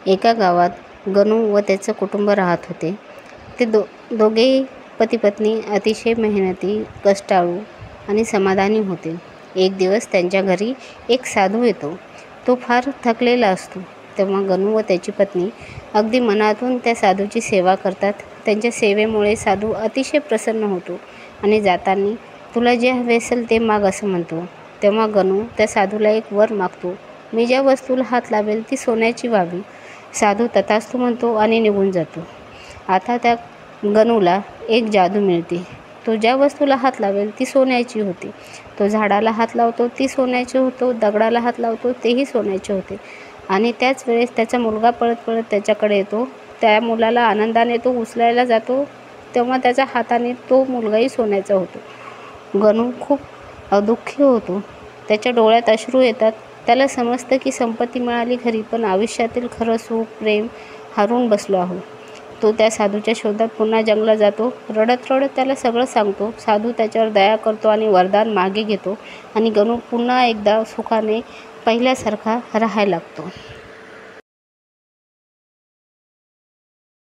एका गावात गणू व त्याचं कुटुंब राहत होते. ते दोघेही पती-पत्नी अतिशय मेहनती, कष्टाळू आणि समाधानी होते. एक दिवस त्यांच्या घरी एक साधू येतो. तो फार थकलेला असतो. तेव्हा गणू व त्याची पत्नी अगदी मनातून त्या साधूची सेवा करतात. त्यांच्या सेवेमुळे साधू अतिशय प्रसन्न होतो आणि जाताना तुला जे हवे असेल ते माग असं म्हणतो. तेव्हा गणू त्या साधूला एक वर मागतो. मी ज्या वस्तूला हात लावेल ती सोन्याची व्हावी. साधू तथास्तु म्हणतो आणि निघून जातो. आता त्या गणूला एक जादू मिळते. तो ज्या वस्तूला हात लावेल ती सोन्याची होते. तो झाडाला हात लावतो ती सोन्याची होतो, दगडाला हात लावतो तेही सोन्याचे होते. आणि त्याच वेळेस त्याचा मुलगा पळत पळत त्याच्याकडे येतो. त्या मुलाला आनंदाने तो उचलायला जातो तेव्हा त्याच्या हाताने तो मुलगाही सोन्याचा होतो. गणू खूप दुःखी होतो. त्याच्या डोळ्यात अश्रू येतात. त्याला समजतं की संपत्ती मिळाली खरी, पण आयुष्यातील खरं सुख, प्रेम हरवून बसलो आहोत. तो त्या साधूच्या शोधात पुन्हा जंगलात जातो. रडत रडत त्याला सगळं सांगतो. साधू त्याच्यावर दया करतो आणि वरदान मागे घेतो आणि गणू पुन्हा एकदा सुखाने पहिल्यासारखा राहायला लागतो.